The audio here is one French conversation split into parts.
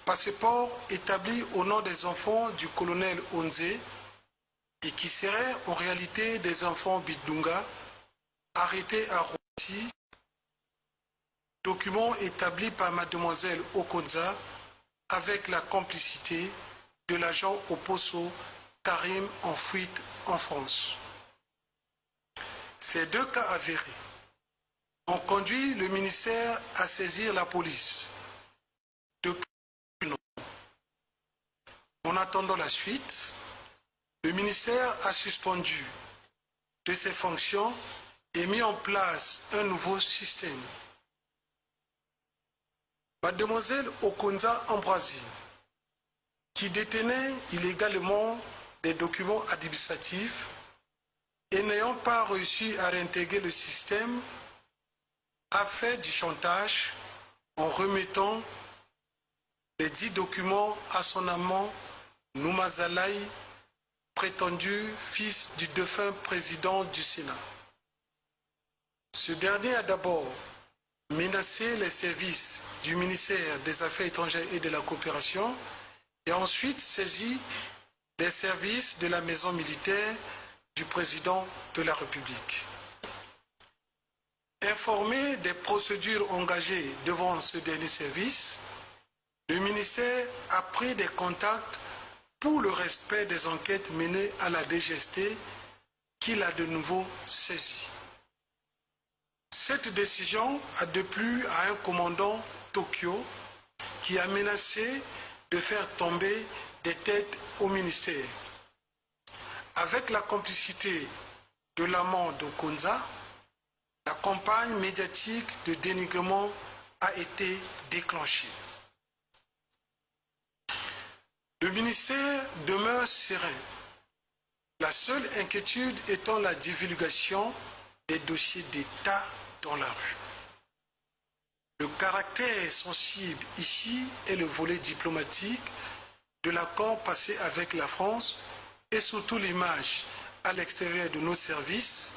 passeport établi au nom des enfants du colonel Onze et qui seraient en réalité des enfants Bidunga, arrêtés à Rwati, document établi par mademoiselle Okonza avec la complicité de l'agent Oposo Karim en fuite en France. Ces deux cas avérés ont conduit le ministère à saisir la police. En attendant la suite, le ministère a suspendu de ses fonctions et mis en place un nouveau système. Mademoiselle Okonza Ambroisie, qui détenait illégalement des documents administratifs et n'ayant pas réussi à réintégrer le système, a fait du chantage en remettant les 10 documents à son amant Noumazalaï, prétendu fils du défunt président du Sénat. Ce dernier a d'abord menacé les services du ministère des Affaires étrangères et de la coopération et ensuite saisi des services de la maison militaire du président de la République. Informé des procédures engagées devant ce dernier service, le ministère a pris des contacts pour le respect des enquêtes menées à la DGST qu'il a de nouveau saisi. Cette décision a déplu à un commandant Tokyo qui a menacé de faire tomber des têtes au ministère. Avec la complicité de l'amant d'Okonza, la campagne médiatique de dénigrement a été déclenchée. Le ministère demeure serein, la seule inquiétude étant la divulgation des dossiers d'État dans la rue. Le caractère sensible ici est le volet diplomatique de l'accord passé avec la France et surtout l'image à l'extérieur de nos services,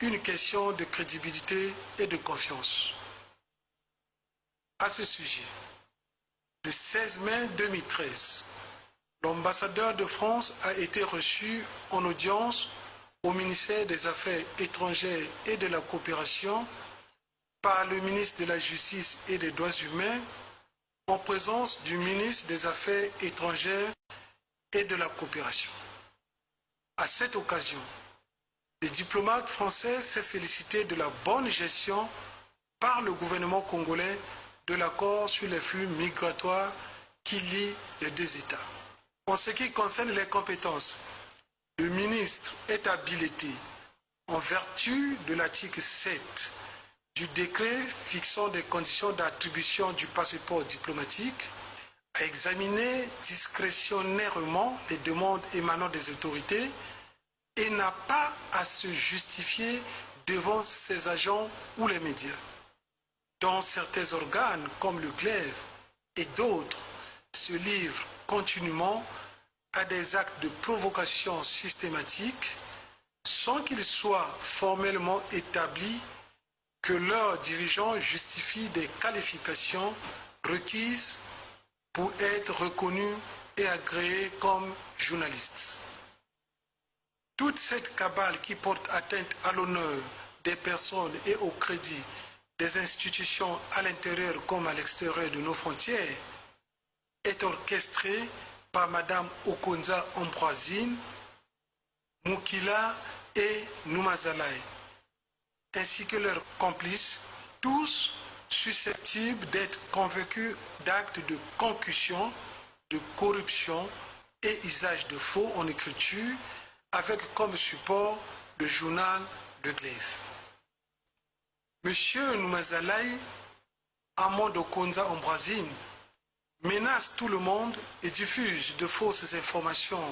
une question de crédibilité et de confiance. À ce sujet, le 16 mai 2013, l'ambassadeur de France a été reçu en audience au ministère des Affaires étrangères et de la coopération par le ministre de la Justice et des Droits humains en présence du ministre des Affaires étrangères et de la coopération. À cette occasion, le diplomate français s'est félicité de la bonne gestion par le gouvernement congolais de l'accord sur les flux migratoires qui lie les deux États. En ce qui concerne les compétences, le ministre est habilité, en vertu de l'article 7 du décret fixant des conditions d'attribution du passeport diplomatique, à examiner discrétionnairement les demandes émanant des autorités et n'a pas à se justifier devant ses agents ou les médias. Dans certains organes comme le glaive et d'autres se livrent continuellement à des actes de provocation systématique sans qu'il soit formellement établi que leurs dirigeants justifient des qualifications requises pour être reconnus et agréés comme journalistes. Toute cette cabale qui porte atteinte à l'honneur des personnes et au crédit des institutions à l'intérieur comme à l'extérieur de nos frontières est orchestrée par Madame Okonza Ambroisine, Moukila et Noumazalaï, ainsi que leurs complices, tous susceptibles d'être convaincus d'actes de concussion, de corruption et usage de faux en écriture, avec comme support le journal de Glaive. Monsieur Noumazalaï, amant d'Okonza Ambroisine, menace tout le monde et diffuse de fausses informations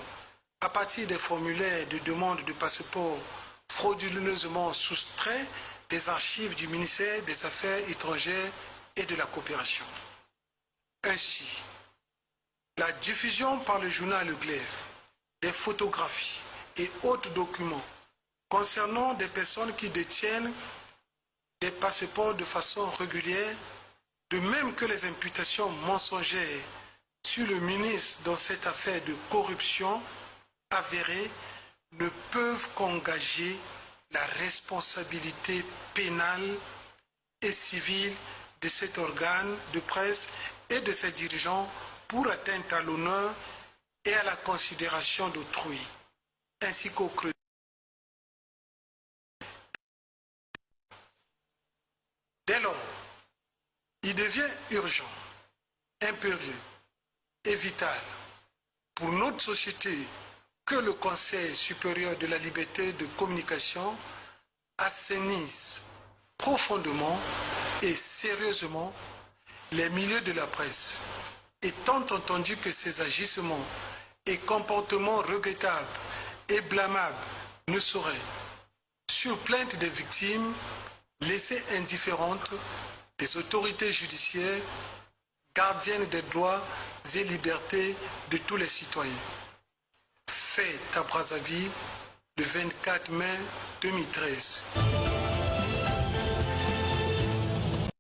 à partir des formulaires de demande de passeport frauduleusement soustraits des archives du ministère des Affaires étrangères et de la coopération. Ainsi, la diffusion par le journal Le Glaive des photographies et autres documents concernant des personnes qui détiennent des passeports de façon régulière de même que les imputations mensongères sur le ministre dans cette affaire de corruption avérée ne peuvent qu'engager la responsabilité pénale et civile de cet organe de presse et de ses dirigeants pour atteinte à l'honneur et à la considération d'autrui, ainsi qu'au crédit. Dès lors, il devient urgent, impérieux et vital pour notre société que le Conseil supérieur de la liberté de communication assainisse profondément et sérieusement les milieux de la presse, étant entendu que ces agissements et comportements regrettables et blâmables ne sauraient, sur plainte des victimes, laisser indifférentes des autorités judiciaires, gardiennes des droits et libertés de tous les citoyens. Fait à Brazzaville le 24 mai 2013.